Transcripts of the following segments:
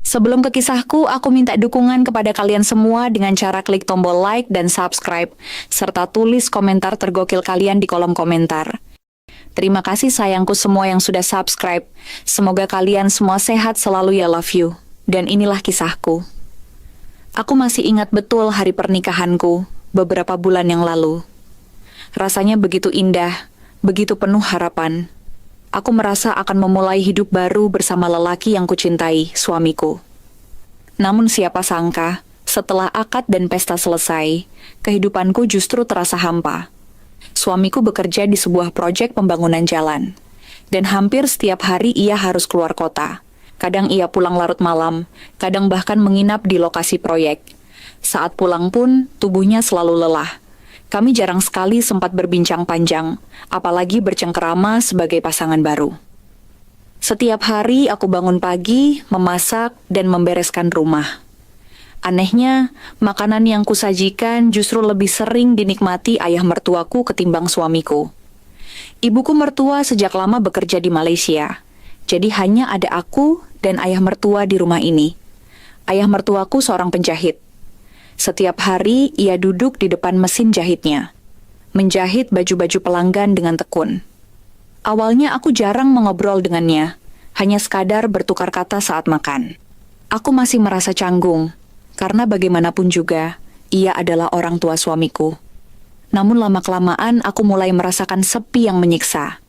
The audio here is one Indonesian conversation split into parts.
Sebelum ke kisahku, aku minta dukungan kepada kalian semua dengan cara klik tombol like dan subscribe, serta tulis komentar tergokil kalian di kolom komentar. Terima kasih sayangku semua yang sudah subscribe. Semoga kalian semua sehat selalu ya, love you. Dan inilah kisahku. Aku masih ingat betul hari pernikahanku, beberapa bulan yang lalu. Rasanya begitu indah, begitu penuh harapan. Aku merasa akan memulai hidup baru bersama lelaki yang kucintai, suamiku. Namun siapa sangka, setelah akad dan pesta selesai, kehidupanku justru terasa hampa. Suamiku bekerja di sebuah proyek pembangunan jalan. Dan hampir setiap hari ia harus keluar kota. Kadang ia pulang larut malam, kadang bahkan menginap di lokasi proyek. Saat pulang pun, tubuhnya selalu lelah. Kami jarang sekali sempat berbincang panjang, apalagi bercengkerama sebagai pasangan baru. Setiap hari aku bangun pagi, memasak, dan membereskan rumah. Anehnya, makanan yang kusajikan justru lebih sering dinikmati ayah mertuaku ketimbang suamiku. Ibuku mertua sejak lama bekerja di Malaysia, jadi hanya ada aku dan ayah mertua di rumah ini. Ayah mertuaku seorang penjahit. Setiap hari ia duduk di depan mesin jahitnya, menjahit baju-baju pelanggan dengan tekun. Awalnya aku jarang mengobrol dengannya, hanya sekadar bertukar kata saat makan. Aku masih merasa canggung, karena bagaimanapun juga, ia adalah orang tua suamiku. Namun lama-kelamaan aku mulai merasakan sepi yang menyiksa.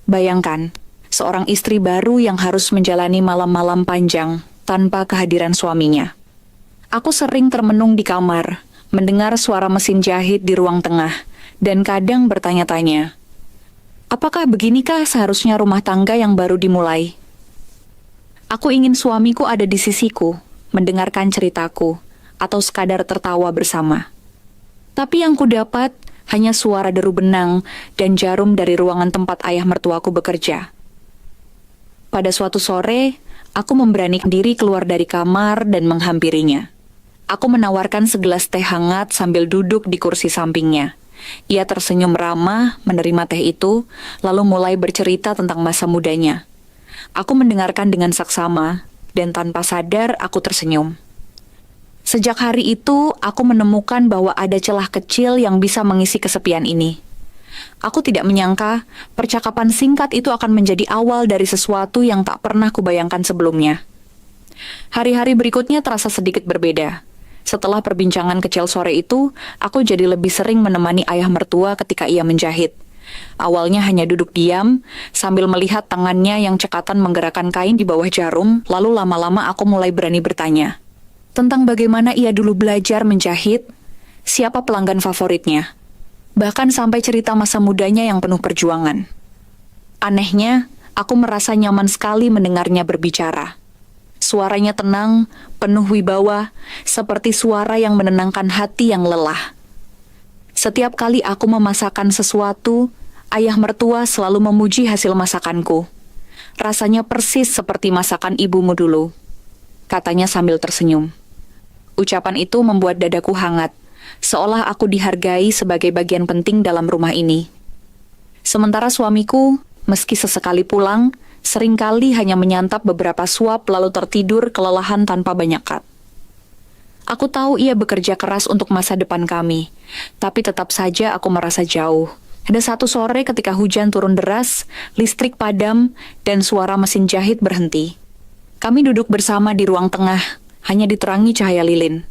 Bayangkan, seorang istri baru yang harus menjalani malam-malam panjang tanpa kehadiran suaminya. Aku sering termenung di kamar, mendengar suara mesin jahit di ruang tengah, dan kadang bertanya-tanya, apakah beginikah seharusnya rumah tangga yang baru dimulai? Aku ingin suamiku ada di sisiku, mendengarkan ceritaku, atau sekadar tertawa bersama. Tapi yang kudapat hanya suara deru benang dan jarum dari ruangan tempat ayah mertuaku bekerja. Pada suatu sore, aku memberanikan diri keluar dari kamar dan menghampirinya. Aku menawarkan segelas teh hangat sambil duduk di kursi sampingnya. Ia tersenyum ramah menerima teh itu, lalu mulai bercerita tentang masa mudanya. Aku mendengarkan dengan saksama, dan tanpa sadar aku tersenyum. Sejak hari itu, aku menemukan bahwa ada celah kecil yang bisa mengisi kesepian ini. Aku tidak menyangka percakapan singkat itu akan menjadi awal dari sesuatu yang tak pernah kubayangkan sebelumnya. Hari-hari berikutnya terasa sedikit berbeda. Setelah perbincangan kecil sore itu, aku jadi lebih sering menemani ayah mertua ketika ia menjahit. Awalnya hanya duduk diam, sambil melihat tangannya yang cekatan menggerakkan kain di bawah jarum, lalu lama-lama aku mulai berani bertanya. Tentang bagaimana ia dulu belajar menjahit, siapa pelanggan favoritnya, bahkan sampai cerita masa mudanya yang penuh perjuangan. Anehnya, aku merasa nyaman sekali mendengarnya berbicara. Suaranya tenang, penuh wibawa, seperti suara yang menenangkan hati yang lelah. Setiap kali aku memasakkan sesuatu, ayah mertua selalu memuji hasil masakanku. Rasanya persis seperti masakan ibumu dulu, katanya sambil tersenyum. Ucapan itu membuat dadaku hangat, seolah aku dihargai sebagai bagian penting dalam rumah ini. Sementara suamiku, meski sesekali pulang, seringkali hanya menyantap beberapa suap lalu tertidur kelelahan tanpa banyak kat. Aku tahu ia bekerja keras untuk masa depan kami, tapi tetap saja aku merasa jauh. Ada satu sore ketika hujan turun deras, listrik padam, dan suara mesin jahit berhenti. Kami duduk bersama di ruang tengah, hanya diterangi cahaya lilin.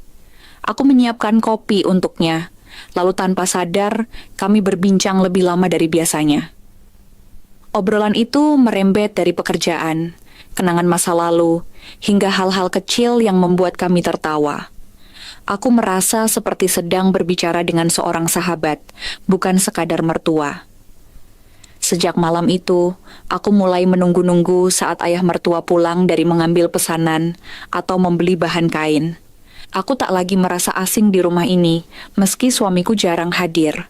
Aku menyiapkan kopi untuknya, lalu tanpa sadar kami berbincang lebih lama dari biasanya. Obrolan itu merembet dari pekerjaan, kenangan masa lalu, hingga hal-hal kecil yang membuat kami tertawa. Aku merasa seperti sedang berbicara dengan seorang sahabat, bukan sekadar mertua. Sejak malam itu, aku mulai menunggu-nunggu saat ayah mertua pulang dari mengambil pesanan atau membeli bahan kain. Aku tak lagi merasa asing di rumah ini, meski suamiku jarang hadir.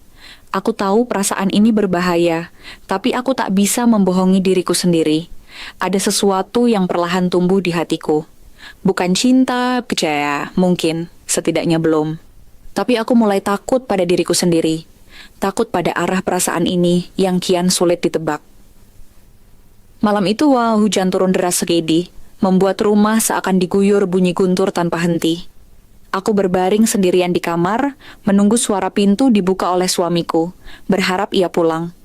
Aku tahu perasaan ini berbahaya, tapi aku tak bisa membohongi diriku sendiri. Ada sesuatu yang perlahan tumbuh di hatiku. Bukan cinta, percaya, mungkin, setidaknya belum. Tapi aku mulai takut pada diriku sendiri. Takut pada arah perasaan ini yang kian sulit ditebak. Malam itu, hujan turun deras segedi, membuat rumah seakan diguyur bunyi guntur tanpa henti. Aku berbaring sendirian di kamar, menunggu suara pintu dibuka oleh suamiku, berharap ia pulang.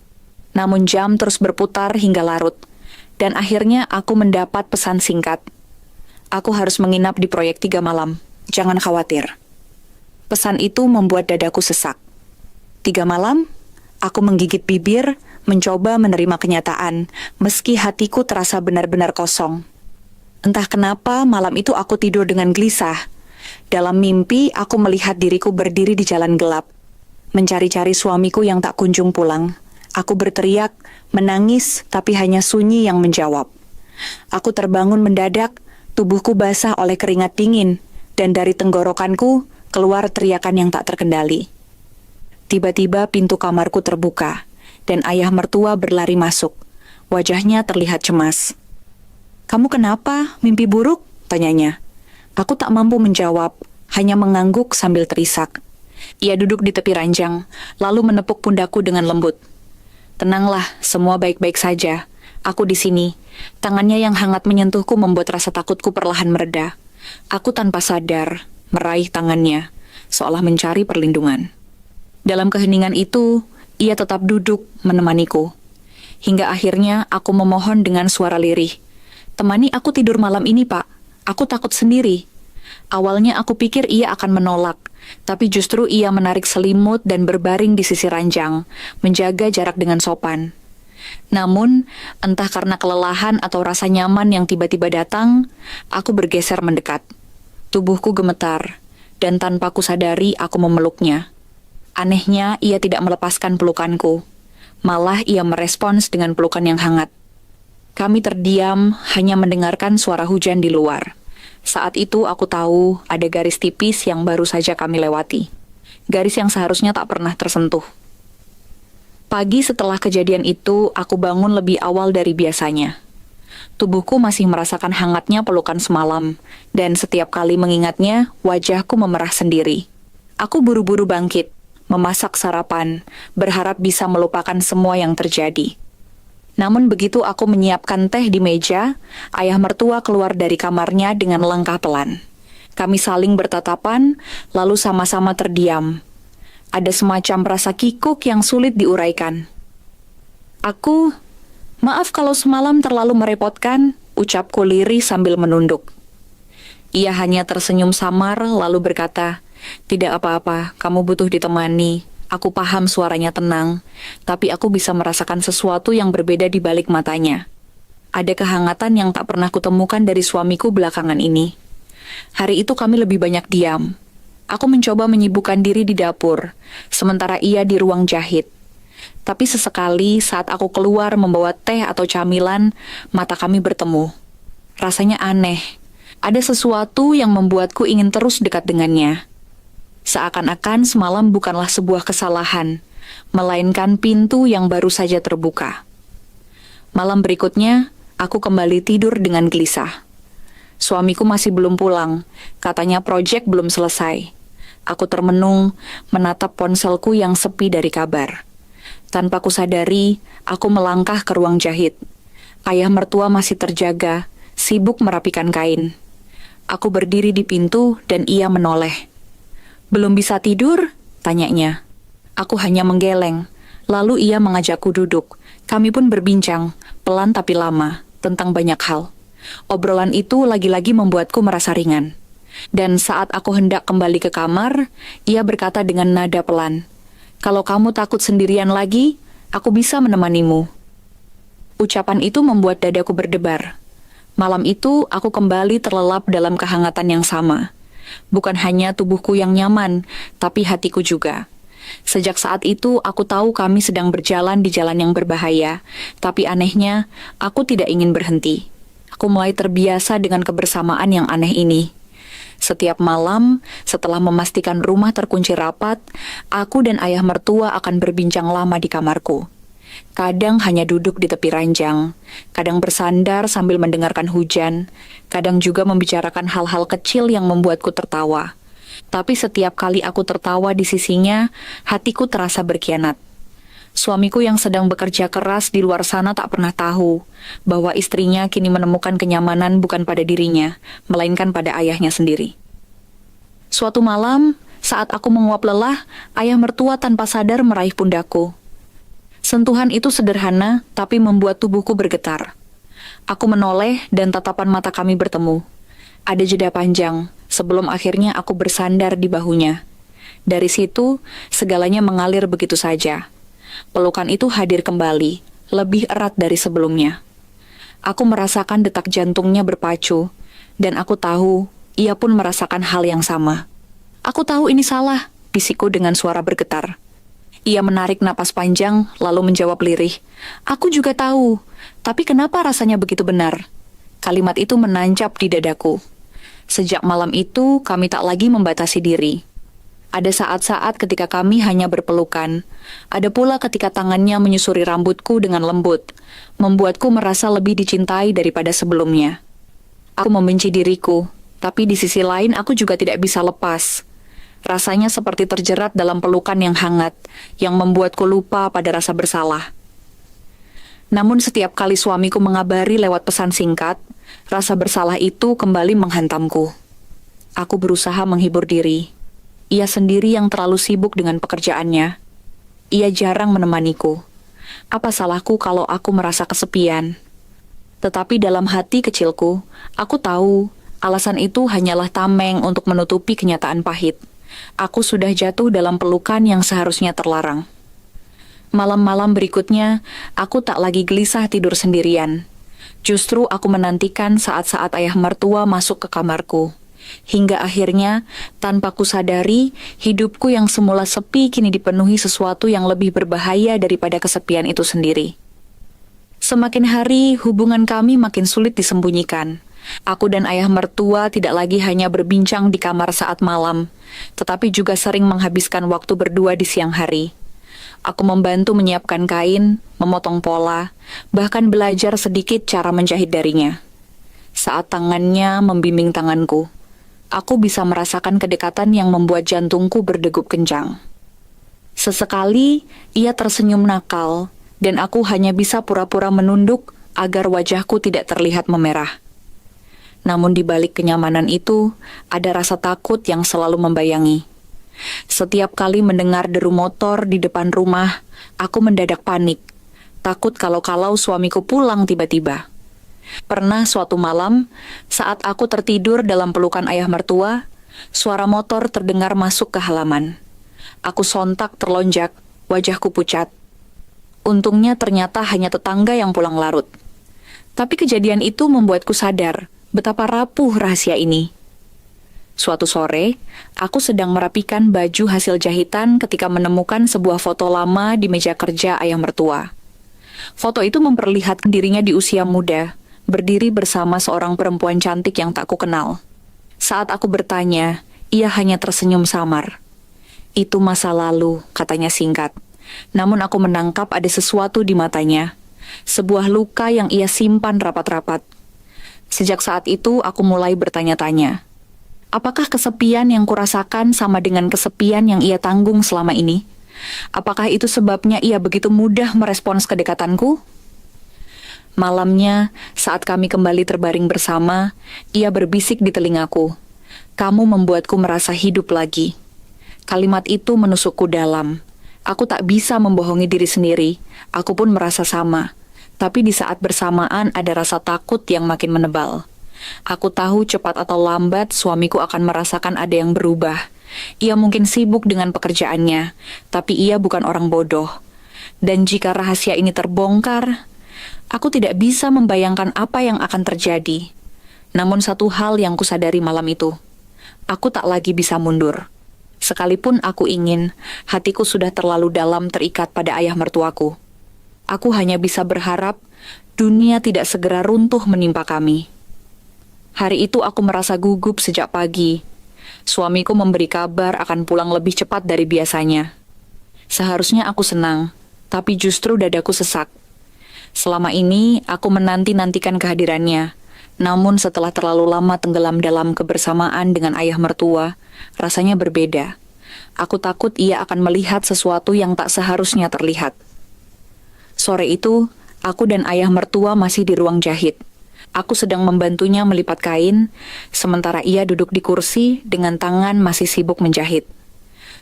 Namun jam terus berputar hingga larut, dan akhirnya aku mendapat pesan singkat. Aku harus menginap di proyek 3 malam, jangan khawatir. Pesan itu membuat dadaku sesak. 3 malam? Aku menggigit bibir, mencoba menerima kenyataan, meski hatiku terasa benar-benar kosong. Entah kenapa malam itu aku tidur dengan gelisah. Dalam mimpi, aku melihat diriku berdiri di jalan gelap, mencari-cari suamiku yang tak kunjung pulang. Aku berteriak, menangis, tapi hanya sunyi yang menjawab. Aku terbangun mendadak, tubuhku basah oleh keringat dingin, dan dari tenggorokanku keluar teriakan yang tak terkendali. Tiba-tiba pintu kamarku terbuka, dan ayah mertua berlari masuk. Wajahnya terlihat cemas. "Kamu kenapa? Mimpi buruk?" tanyanya. Aku tak mampu menjawab, hanya mengangguk sambil terisak. Ia duduk di tepi ranjang, lalu menepuk pundakku dengan lembut. "Tenanglah, semua baik-baik saja. Aku di sini." Tangannya yang hangat menyentuhku membuat rasa takutku perlahan mereda. Aku tanpa sadar meraih tangannya, seolah mencari perlindungan. Dalam keheningan itu, ia tetap duduk menemaniku. Hingga akhirnya aku memohon dengan suara lirih. "Temani aku tidur malam ini, Pak. Aku takut sendiri." Awalnya aku pikir ia akan menolak, tapi justru ia menarik selimut dan berbaring di sisi ranjang, menjaga jarak dengan sopan. Namun, entah karena kelelahan atau rasa nyaman yang tiba-tiba datang, aku bergeser mendekat. Tubuhku gemetar, dan tanpa kusadari aku memeluknya. Anehnya, ia tidak melepaskan pelukanku. Malah ia merespons dengan pelukan yang hangat. Kami terdiam, hanya mendengarkan suara hujan di luar. Saat itu aku tahu ada garis tipis yang baru saja kami lewati. Garis yang seharusnya tak pernah tersentuh. Pagi setelah kejadian itu, aku bangun lebih awal dari biasanya. Tubuhku masih merasakan hangatnya pelukan semalam, dan setiap kali mengingatnya, wajahku memerah sendiri. Aku buru-buru bangkit, memasak sarapan, berharap bisa melupakan semua yang terjadi. Namun begitu aku menyiapkan teh di meja, ayah mertua keluar dari kamarnya dengan langkah pelan. Kami saling bertatapan, lalu sama-sama terdiam. Ada semacam rasa kikuk yang sulit diuraikan. "Maaf kalau semalam terlalu merepotkan," ucapku lirih sambil menunduk. Ia hanya tersenyum samar lalu berkata, "Tidak apa-apa, kamu butuh ditemani. Aku paham suaranya tenang, tapi aku bisa merasakan sesuatu yang berbeda di balik matanya. Ada kehangatan yang tak pernah kutemukan dari suamiku belakangan ini." Hari itu kami lebih banyak diam. Aku mencoba menyibukkan diri di dapur, sementara ia di ruang jahit. Tapi sesekali saat aku keluar membawa teh atau camilan, mata kami bertemu. Rasanya aneh. Ada sesuatu yang membuatku ingin terus dekat dengannya. Seakan-akan semalam bukanlah sebuah kesalahan, melainkan pintu yang baru saja terbuka. Malam berikutnya, aku kembali tidur dengan gelisah. Suamiku masih belum pulang, katanya proyek belum selesai. Aku termenung, menatap ponselku yang sepi dari kabar. Tanpa kusadari, aku melangkah ke ruang jahit. Ayah mertua masih terjaga, sibuk merapikan kain. Aku berdiri di pintu dan ia menoleh. "Belum bisa tidur?" tanyanya. Aku hanya menggeleng, lalu ia mengajakku duduk. Kami pun berbincang, pelan tapi lama, tentang banyak hal. Obrolan itu lagi-lagi membuatku merasa ringan. Dan saat aku hendak kembali ke kamar, ia berkata dengan nada pelan, "Kalau kamu takut sendirian lagi, aku bisa menemanimu." Ucapan itu membuat dadaku berdebar. Malam itu, aku kembali terlelap dalam kehangatan yang sama. Bukan hanya tubuhku yang nyaman, tapi hatiku juga. Sejak saat itu, aku tahu kami sedang berjalan di jalan yang berbahaya, tapi anehnya, aku tidak ingin berhenti. Aku mulai terbiasa dengan kebersamaan yang aneh ini. Setiap malam, setelah memastikan rumah terkunci rapat, aku dan ayah mertua akan berbincang lama di kamarku. Kadang hanya duduk di tepi ranjang, kadang bersandar sambil mendengarkan hujan, kadang juga membicarakan hal-hal kecil yang membuatku tertawa. Tapi setiap kali aku tertawa di sisinya, hatiku terasa berkhianat. Suamiku yang sedang bekerja keras di luar sana tak pernah tahu bahwa istrinya kini menemukan kenyamanan bukan pada dirinya, melainkan pada ayahnya sendiri. Suatu malam, saat aku menguap lelah, ayah mertua tanpa sadar meraih pundakku. Sentuhan itu sederhana, tapi membuat tubuhku bergetar. Aku menoleh dan tatapan mata kami bertemu. Ada jeda panjang, sebelum akhirnya aku bersandar di bahunya. Dari situ, segalanya mengalir begitu saja. Pelukan itu hadir kembali, lebih erat dari sebelumnya. Aku merasakan detak jantungnya berpacu, dan aku tahu ia pun merasakan hal yang sama. Aku tahu ini salah, bisikku dengan suara bergetar. Ia menarik napas panjang, lalu menjawab lirih. Aku juga tahu, tapi kenapa rasanya begitu benar? Kalimat itu menancap di dadaku. Sejak malam itu, kami tak lagi membatasi diri. Ada saat-saat ketika kami hanya berpelukan. Ada pula ketika tangannya menyusuri rambutku dengan lembut, membuatku merasa lebih dicintai daripada sebelumnya. Aku membenci diriku, tapi di sisi lain aku juga tidak bisa lepas. Rasanya seperti terjerat dalam pelukan yang hangat, yang membuatku lupa pada rasa bersalah. Namun setiap kali suamiku mengabari lewat pesan singkat, rasa bersalah itu kembali menghantamku. Aku berusaha menghibur diri. Ia sendiri yang terlalu sibuk dengan pekerjaannya. Ia jarang menemaniku. Apa salahku kalau aku merasa kesepian? Tetapi dalam hati kecilku, aku tahu alasan itu hanyalah tameng untuk menutupi kenyataan pahit. Aku sudah jatuh dalam pelukan yang seharusnya terlarang. Malam-malam berikutnya, aku tak lagi gelisah tidur sendirian. Justru aku menantikan saat-saat ayah mertua masuk ke kamarku. Hingga akhirnya, tanpa kusadari, hidupku yang semula sepi kini dipenuhi sesuatu yang lebih berbahaya daripada kesepian itu sendiri. Semakin hari, hubungan kami makin sulit disembunyikan. Aku dan ayah mertua tidak lagi hanya berbincang di kamar saat malam, tetapi juga sering menghabiskan waktu berdua di siang hari. Aku membantu menyiapkan kain, memotong pola, bahkan belajar sedikit cara menjahit darinya. Saat tangannya membimbing tanganku, aku bisa merasakan kedekatan yang membuat jantungku berdegup kencang. Sesekali, ia tersenyum nakal, dan aku hanya bisa pura-pura menunduk agar wajahku tidak terlihat memerah. Namun di balik kenyamanan itu, ada rasa takut yang selalu membayangi. Setiap kali mendengar deru motor di depan rumah, aku mendadak panik, takut kalau-kalau suamiku pulang tiba-tiba. Pernah suatu malam, saat aku tertidur dalam pelukan ayah mertua, suara motor terdengar masuk ke halaman. Aku sontak terlonjak, wajahku pucat. Untungnya ternyata hanya tetangga yang pulang larut. Tapi kejadian itu membuatku sadar betapa rapuh rahasia ini. Suatu sore, aku sedang merapikan baju hasil jahitan ketika menemukan sebuah foto lama di meja kerja ayah mertua. Foto itu memperlihatkan dirinya di usia muda, berdiri bersama seorang perempuan cantik yang tak kukenal. Saat aku bertanya, ia hanya tersenyum samar. Itu masa lalu, katanya singkat. Namun aku menangkap ada sesuatu di matanya. Sebuah luka yang ia simpan rapat-rapat. Sejak saat itu, aku mulai bertanya-tanya. Apakah kesepian yang kurasakan sama dengan kesepian yang ia tanggung selama ini? Apakah itu sebabnya ia begitu mudah merespons kedekatanku? Malamnya, saat kami kembali terbaring bersama, ia berbisik di telingaku. Kamu membuatku merasa hidup lagi. Kalimat itu menusukku dalam. Aku tak bisa membohongi diri sendiri. Aku pun merasa sama. Tapi di saat bersamaan ada rasa takut yang makin menebal. Aku tahu cepat atau lambat suamiku akan merasakan ada yang berubah. Ia mungkin sibuk dengan pekerjaannya, tapi ia bukan orang bodoh. Dan jika rahasia ini terbongkar, aku tidak bisa membayangkan apa yang akan terjadi. Namun satu hal yang kusadari malam itu, aku tak lagi bisa mundur. Sekalipun aku ingin, hatiku sudah terlalu dalam terikat pada ayah mertuaku. Aku hanya bisa berharap dunia tidak segera runtuh menimpa kami. Hari itu aku merasa gugup sejak pagi. Suamiku memberi kabar akan pulang lebih cepat dari biasanya. Seharusnya aku senang, tapi justru dadaku sesak. Selama ini aku menanti-nantikan kehadirannya. Namun setelah terlalu lama tenggelam dalam kebersamaan dengan ayah mertua, rasanya berbeda. Aku takut ia akan melihat sesuatu yang tak seharusnya terlihat. Sore itu, aku dan ayah mertua masih di ruang jahit. Aku sedang membantunya melipat kain, sementara ia duduk di kursi dengan tangan masih sibuk menjahit.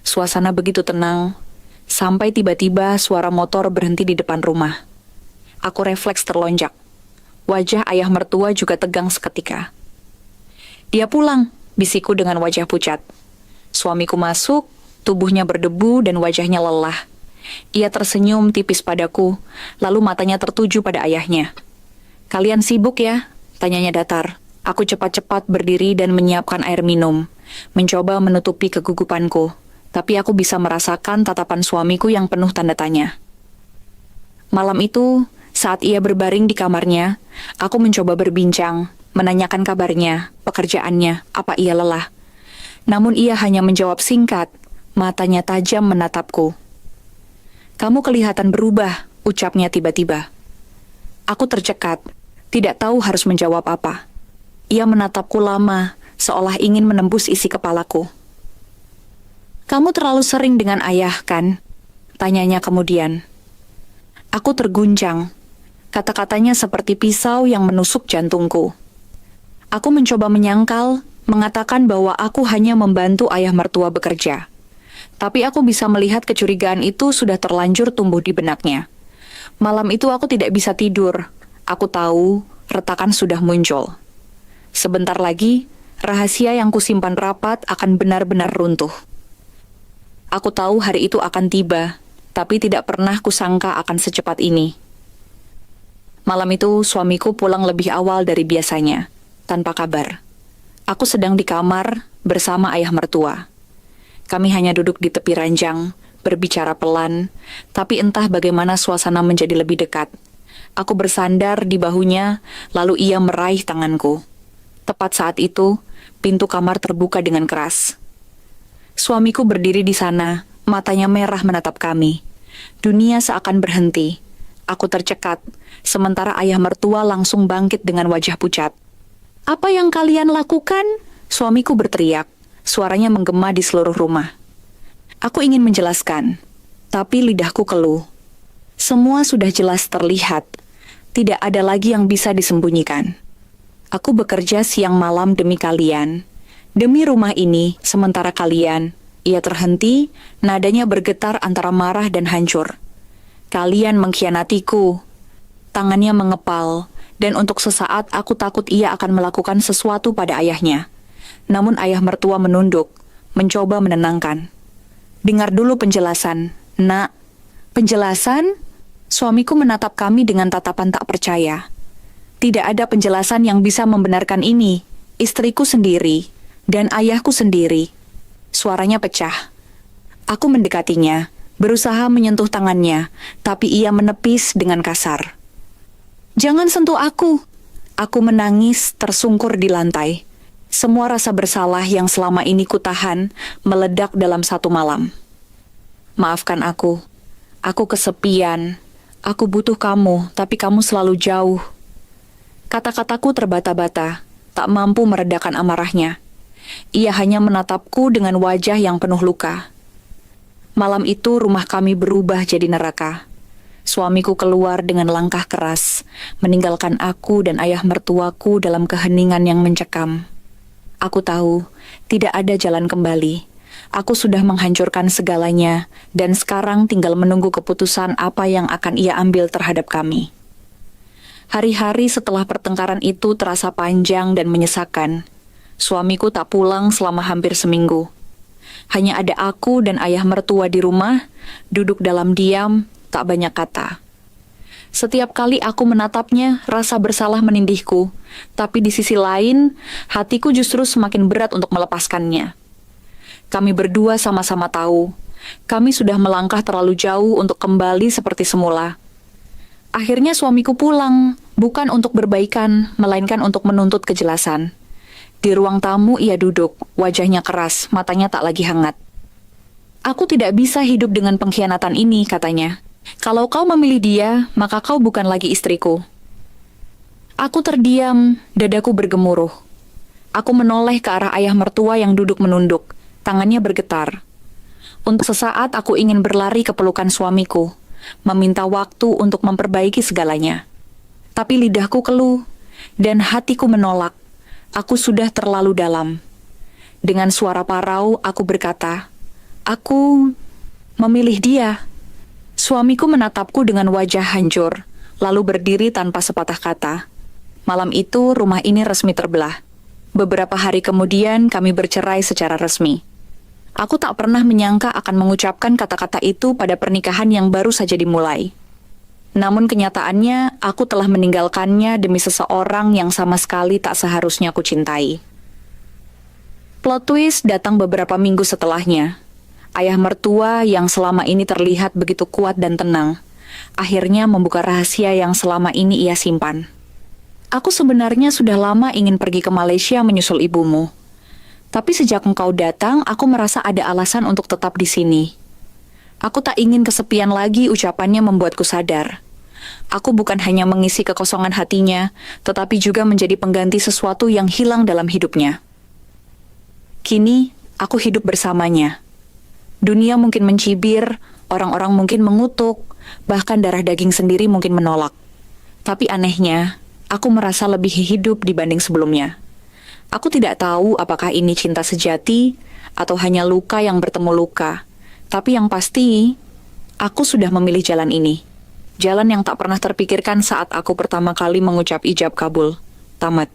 Suasana begitu tenang, sampai tiba-tiba suara motor berhenti di depan rumah. Aku refleks terlonjak. Wajah ayah mertua juga tegang seketika. "Dia pulang," bisikku dengan wajah pucat. Suamiku masuk, tubuhnya berdebu dan wajahnya lelah. Ia tersenyum tipis padaku, lalu matanya tertuju pada ayahnya. "Kalian sibuk ya?" tanyanya datar. Aku cepat-cepat berdiri dan menyiapkan air minum, mencoba menutupi kegugupanku, tapi aku bisa merasakan tatapan suamiku yang penuh tanda tanya. Malam itu, saat ia berbaring di kamarnya, aku mencoba berbincang, menanyakan kabarnya, pekerjaannya, apa ia lelah. Namun ia hanya menjawab singkat, matanya tajam menatapku. "Kamu kelihatan berubah," ucapnya tiba-tiba. Aku tercekat, tidak tahu harus menjawab apa. Ia menatapku lama, seolah ingin menembus isi kepalaku. "Kamu terlalu sering dengan ayah, kan?" tanyanya kemudian. Aku terguncang. Kata-katanya seperti pisau yang menusuk jantungku. Aku mencoba menyangkal, mengatakan bahwa aku hanya membantu ayah mertua bekerja. Tapi aku bisa melihat kecurigaan itu sudah terlanjur tumbuh di benaknya. Malam itu aku tidak bisa tidur. Aku tahu retakan sudah muncul. Sebentar lagi, rahasia yang kusimpan rapat akan benar-benar runtuh. Aku tahu hari itu akan tiba, tapi tidak pernah kusangka akan secepat ini. Malam itu suamiku pulang lebih awal dari biasanya, tanpa kabar. Aku sedang di kamar bersama ayah mertua. Kami hanya duduk di tepi ranjang, berbicara pelan, tapi entah bagaimana suasana menjadi lebih dekat. Aku bersandar di bahunya, lalu ia meraih tanganku. Tepat saat itu, pintu kamar terbuka dengan keras. Suamiku berdiri di sana, matanya merah menatap kami. Dunia seakan berhenti. Aku tercekat, sementara ayah mertua langsung bangkit dengan wajah pucat. "Apa yang kalian lakukan?" Suamiku berteriak. Suaranya menggema di seluruh rumah. Aku ingin menjelaskan, tapi lidahku keluh. Semua sudah jelas terlihat. Tidak ada lagi yang bisa disembunyikan. Aku bekerja siang malam demi kalian, demi rumah ini, sementara kalian. Ia terhenti, nadanya bergetar antara marah dan hancur. "Kalian mengkhianatiku." Tangannya mengepal, dan untuk sesaat aku takut ia akan melakukan sesuatu pada ayahnya. Namun ayah mertua menunduk, mencoba menenangkan. "Dengar dulu penjelasan, Nak." "Penjelasan?" Suamiku menatap kami dengan tatapan tak percaya. "Tidak ada penjelasan yang bisa membenarkan ini. Istriku sendiri, dan ayahku sendiri." Suaranya pecah. Aku mendekatinya, berusaha menyentuh tangannya, tapi ia menepis dengan kasar. "Jangan sentuh aku." Aku menangis tersungkur di lantai. Semua rasa bersalah yang selama ini kutahan meledak dalam satu malam. "Maafkan aku. Aku kesepian. Aku butuh kamu, tapi kamu selalu jauh." Kata-kataku terbata-bata, tak mampu meredakan amarahnya. Ia hanya menatapku dengan wajah yang penuh luka. Malam itu rumah kami berubah jadi neraka. Suamiku keluar dengan langkah keras, meninggalkan aku dan ayah mertuaku dalam keheningan yang mencekam. Aku tahu, tidak ada jalan kembali. Aku sudah menghancurkan segalanya, dan sekarang tinggal menunggu keputusan apa yang akan ia ambil terhadap kami. Hari-hari setelah pertengkaran itu terasa panjang dan menyesakan. Suamiku tak pulang selama hampir seminggu. Hanya ada aku dan ayah mertua di rumah, duduk dalam diam, tak banyak kata. Setiap kali aku menatapnya, rasa bersalah menindihku. Tapi di sisi lain, hatiku justru semakin berat untuk melepaskannya. Kami berdua sama-sama tahu, kami sudah melangkah terlalu jauh untuk kembali seperti semula. Akhirnya suamiku pulang, bukan untuk berbaikan, melainkan untuk menuntut kejelasan. Di ruang tamu ia duduk, wajahnya keras, matanya tak lagi hangat. "Aku tidak bisa hidup dengan pengkhianatan ini," katanya. "Kalau kau memilih dia, maka kau bukan lagi istriku." Aku terdiam, dadaku bergemuruh. Aku menoleh ke arah ayah mertua yang duduk menunduk, tangannya bergetar. Untuk sesaat aku ingin berlari ke pelukan suamiku, meminta waktu untuk memperbaiki segalanya. Tapi lidahku keluh, dan hatiku menolak. Aku sudah terlalu dalam. Dengan suara parau, aku berkata, "Aku memilih dia." Suamiku menatapku dengan wajah hancur, lalu berdiri tanpa sepatah kata. Malam itu, rumah ini resmi terbelah. Beberapa hari kemudian, kami bercerai secara resmi. Aku tak pernah menyangka akan mengucapkan kata-kata itu pada pernikahan yang baru saja dimulai. Namun kenyataannya, aku telah meninggalkannya demi seseorang yang sama sekali tak seharusnya aku cintai. Plot twist datang beberapa minggu setelahnya. Ayah mertua yang selama ini terlihat begitu kuat dan tenang, akhirnya membuka rahasia yang selama ini ia simpan. Aku sebenarnya sudah lama ingin pergi ke Malaysia menyusul ibumu. Tapi sejak engkau datang, aku merasa ada alasan untuk tetap di sini. Aku tak ingin kesepian lagi, ucapannya membuatku sadar. Aku bukan hanya mengisi kekosongan hatinya, tetapi juga menjadi pengganti sesuatu yang hilang dalam hidupnya. Kini, aku hidup bersamanya. Dunia mungkin mencibir, orang-orang mungkin mengutuk, bahkan darah daging sendiri mungkin menolak. Tapi anehnya, aku merasa lebih hidup dibanding sebelumnya. Aku tidak tahu apakah ini cinta sejati atau hanya luka yang bertemu luka. Tapi yang pasti, aku sudah memilih jalan ini. Jalan yang tak pernah terpikirkan saat aku pertama kali mengucap ijab kabul. Tamat.